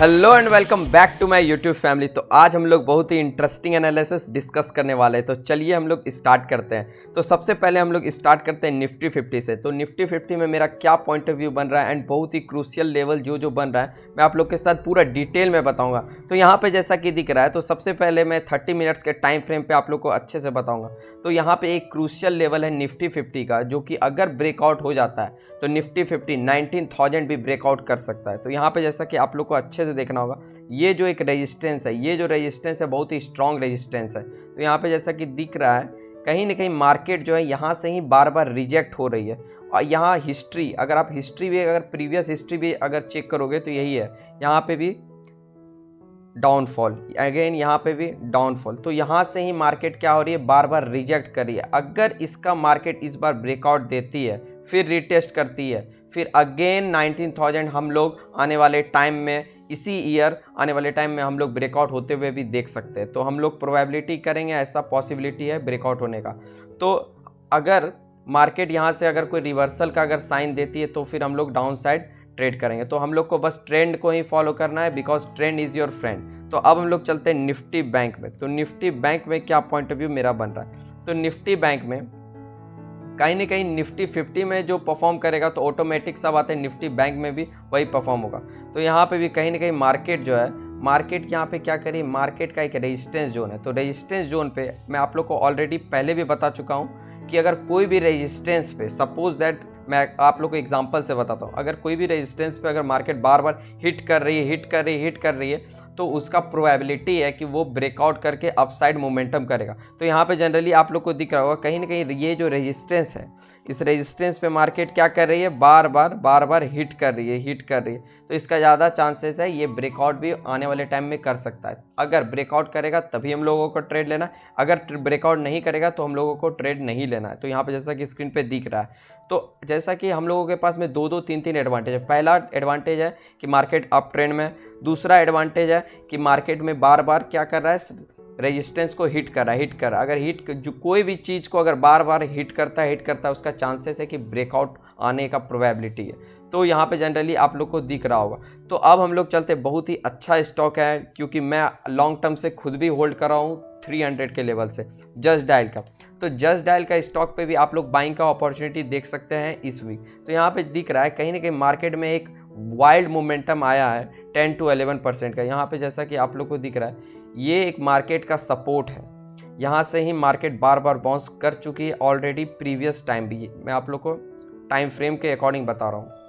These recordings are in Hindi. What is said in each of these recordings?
Hello and welcome back to my YouTube family. तो आज हम लोग बहुत ही इंटरेस्टिंग एनालिसिस डिस्कस करने वाले हैं। तो चलिए हम लोग स्टार्ट करते हैं। तो सबसे पहले हम लोग स्टार्ट करते हैं निफ्टी 50 से। तो निफ्टी 50 में मेरा क्या पॉइंट ऑफ व्यू बन रहा है एंड बहुत ही क्रूशियल लेवल जो बन रहा है मैं आप लोग के साथ पूरा डिटेल में बताऊंगा। तो यहाँ पे जैसा कि दिख रहा है, तो सबसे पहले मैं 30 मिनट्स के टाइम फ्रेम पे आप लोग को अच्छे से बताऊंगा। तो यहाँ पे एक क्रूशियल लेवल है निफ्टी 50 का, जो कि अगर ब्रेकआउट हो जाता है तो निफ्टी 50 19,000 भी ब्रेकआउट कर सकता है। तो यहाँ पे जैसा कि आप लोग को अच्छे से देखना होगा, ये जो एक रेजिस्टेंस है, ये जो रेजिस्टेंस है बहुत ही स्ट्रॉन्ग रेजिस्टेंस है। तो यहाँ पे जैसा कि दिख रहा है, कहीं ना कहीं मार्केट जो है यहाँ से ही बार बार रिजेक्ट हो रही है। और यहाँ हिस्ट्री, अगर आप हिस्ट्री भी, अगर प्रीवियस हिस्ट्री भी अगर चेक करोगे तो यही है, यहाँ पे भी डाउनफॉल, अगेन यहाँ पे भी डाउनफॉल। तो यहाँ से ही मार्केट क्या हो रही है, बार बार रिजेक्ट कर रही है। अगर इसका मार्केट इस बार ब्रेकआउट देती है, फिर रिटेस्ट करती है, फिर अगेन 19,000 हम लोग आने वाले टाइम में, इसी ईयर आने वाले टाइम में हम लोग ब्रेकआउट होते हुए भी देख सकते हैं। तो हम लोग प्रोबेबिलिटी करेंगे, ऐसा पॉसिबिलिटी है ब्रेकआउट होने का। तो अगर मार्केट यहाँ से अगर कोई रिवर्सल का अगर साइन देती है तो फिर हम लोग डाउन साइड ट्रेड करेंगे। तो हम लोग को बस ट्रेंड को ही फॉलो करना है, because trend is your friend. तो अब हम लोग चलते हैं निफ्टी बैंक में। तो निफ्टी बैंक में क्या पॉइंट ऑफ व्यू मेरा बन रहा है, तो निफ्टी बैंक में कहीं ना कहीं निफ्टी 50 में जो परफॉर्म करेगा तो ऑटोमेटिक सब आते हैं, निफ्टी बैंक में भी वही परफॉर्म होगा। तो यहाँ पे भी कहीं ना कहीं मार्केट जो है, मार्केट यहाँ पे क्या करिए, मार्केट का एक रेजिस्टेंस जोन है। तो रेजिस्टेंस जोन पे मैं आप लोग को ऑलरेडी पहले भी बता चुका हूँ कि अगर कोई भी रेजिस्टेंस पे, सपोज दैट मैं आप लोग को एग्जांपल से बताता हूँ, अगर कोई भी रेजिस्टेंस पे अगर मार्केट बार बार हिट कर रही है तो उसका प्रोबेबिलिटी है कि वो ब्रेकआउट करके अपसाइड मोमेंटम करेगा। तो यहाँ पे जनरली आप लोग को दिख रहा होगा कहीं ना कहीं ये जो रेजिस्टेंस है, इस रेजिस्टेंस पे मार्केट क्या कर रही है, बार बार हिट कर रही है। तो इसका ज़्यादा चांसेस है ये ब्रेकआउट भी आने वाले टाइम में कर सकता है। अगर ब्रेकआउट करेगा तभी हम लोगों को ट्रेड लेना है, अगर ब्रेकआउट नहीं करेगा तो हम लोगों को ट्रेड नहीं लेना है। तो यहाँ पे जैसा कि स्क्रीन पे दिख रहा है, तो जैसा कि हम लोगों के पास में दो तीन एडवांटेज है। पहला एडवांटेज है कि मार्केट अप ट्रेंड में, दूसरा एडवांटेज है कि मार्केट में बार बार क्या कर रहा है, रेजिस्टेंस को हिट कर रहा है। अगर जो कोई भी चीज़ को अगर बार बार हिट करता है उसका चांसेस है कि ब्रेकआउट आने का प्रोबेबिलिटी है। तो यहाँ पे जनरली आप लोग को दिख रहा होगा। तो अब हम लोग चलते, बहुत ही अच्छा स्टॉक है, क्योंकि मैं लॉन्ग टर्म से खुद भी होल्ड कर रहा हूँ 300 के लेवल से, जस्ट डायल का। तो जस्ट डायल का स्टॉक पे भी आप लोग बाइंग का अपॉर्चुनिटी देख सकते हैं इस वीक। तो यहाँ पे दिख रहा है कहीं ना कहीं मार्केट में एक वाइल्ड मोमेंटम आया है 10 to 11% का। यहाँ पे जैसा कि आप लोग को दिख रहा है, ये एक मार्केट का सपोर्ट है। यहाँ से ही मार्केट बार बार बाउंस कर चुकी है ऑलरेडी प्रीवियस टाइम भी। मैं आप लोग को टाइम फ्रेम के अकॉर्डिंग बता रहा हूँ।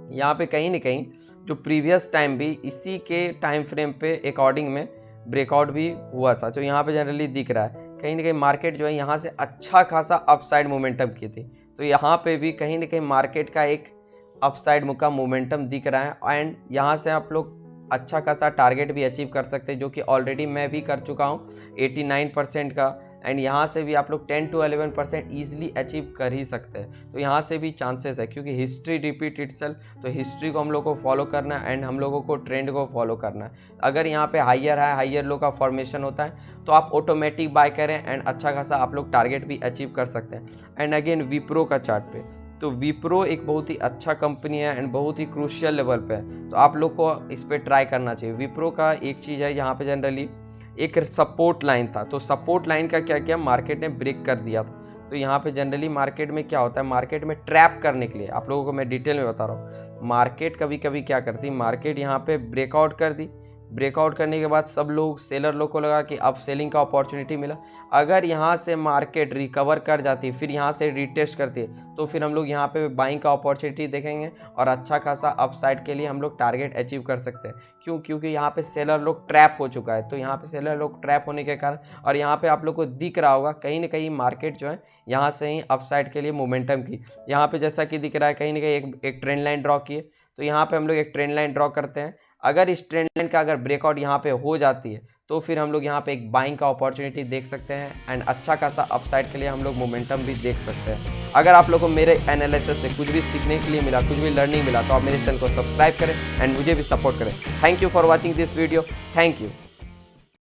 यहाँ पे कहीं ना कहीं जो प्रीवियस टाइम भी इसी के टाइम फ्रेम पे अकॉर्डिंग में ब्रेकआउट भी हुआ था। तो यहाँ पे जनरली दिख रहा है कहीं ना कहीं मार्केट जो है यहाँ से अच्छा खासा अपसाइड मोमेंटम की थी। तो यहाँ पे भी कहीं ना कहीं मार्केट का एक अपसाइड का मोमेंटम दिख रहा है, एंड यहाँ से आप लोग अच्छा खासा टारगेट भी अचीव कर सकते हैं, जो कि ऑलरेडी मैं भी कर चुका हूँ 89% का। एंड यहाँ से भी आप लोग 10 to 11% ईजिली अचीव कर ही सकते हैं। तो यहाँ से भी चांसेस है, क्योंकि हिस्ट्री रिपीट इटसेल्फ। तो हिस्ट्री को हम लोग को फॉलो करना है एंड हम लोगों को ट्रेंड को फॉलो करना है। अगर यहाँ पे हायर लो का फॉर्मेशन होता है तो आप ऑटोमेटिक बाय करें एंड अच्छा खासा आप लोग टारगेट भी अचीव कर सकते हैं। एंड अगेन विप्रो का चार्ट पे, तो विप्रो एक बहुत ही अच्छा कंपनी है एंड बहुत ही क्रूशियल लेवल पे है। तो आप लोग को इस पर ट्राई करना चाहिए। विप्रो का एक चीज़ है, यहाँ पे जनरली एक सपोर्ट लाइन था, तो सपोर्ट लाइन का क्या किया, मार्केट ने ब्रेक कर दिया था। तो यहाँ पे जनरली मार्केट में क्या होता है, मार्केट में ट्रैप करने के लिए आप लोगों को मैं डिटेल में बता रहा हूँ। मार्केट कभी कभी क्या करती, मार्केट यहाँ पे ब्रेकआउट कर दी, ब्रेकआउट करने के बाद सब लोग, सेलर लोग को लगा कि अब सेलिंग का अपॉर्चुनिटी मिला। अगर यहाँ से मार्केट रिकवर कर जाती है, फिर यहाँ से रिटेस्ट करती है, तो फिर हम लोग यहाँ पे बाइंग का अपॉर्चुनिटी देखेंगे और अच्छा खासा अपसाइड के लिए हम लोग टारगेट अचीव कर सकते हैं। क्योंकि यहाँ पे सेलर लोग ट्रैप हो चुका है। तो यहाँ पे सेलर लोग ट्रैप होने के कारण, और यहाँ पे आप लोग को दिख रहा होगा कहीं ना कहीं मार्केट जो है यहाँ से ही अपसाइड के लिए मोमेंटम की, यहाँ पे जैसा कि दिख रहा है कहीं ना कहीं एक ट्रेंड लाइन ड्रॉ किए। तो यहाँ पे हम लोग एक ट्रेंड लाइन ड्रॉ करते हैं। अगर इस ट्रेंड लाइन का अगर ब्रेकआउट यहाँ पे हो जाती है तो फिर हम लोग यहाँ पे एक बाइंग का अपॉर्चुनिटी देख सकते हैं एंड अच्छा खासा अपसाइड के लिए हम लोग मोमेंटम भी देख सकते हैं। अगर आप लोग को मेरे एनालिसिस से कुछ भी सीखने के लिए मिला, कुछ भी लर्निंग मिला, तो आप मेरे चैनल को सब्सक्राइब करें एंड मुझे भी सपोर्ट करें। Thank you for watching this video. Thank you.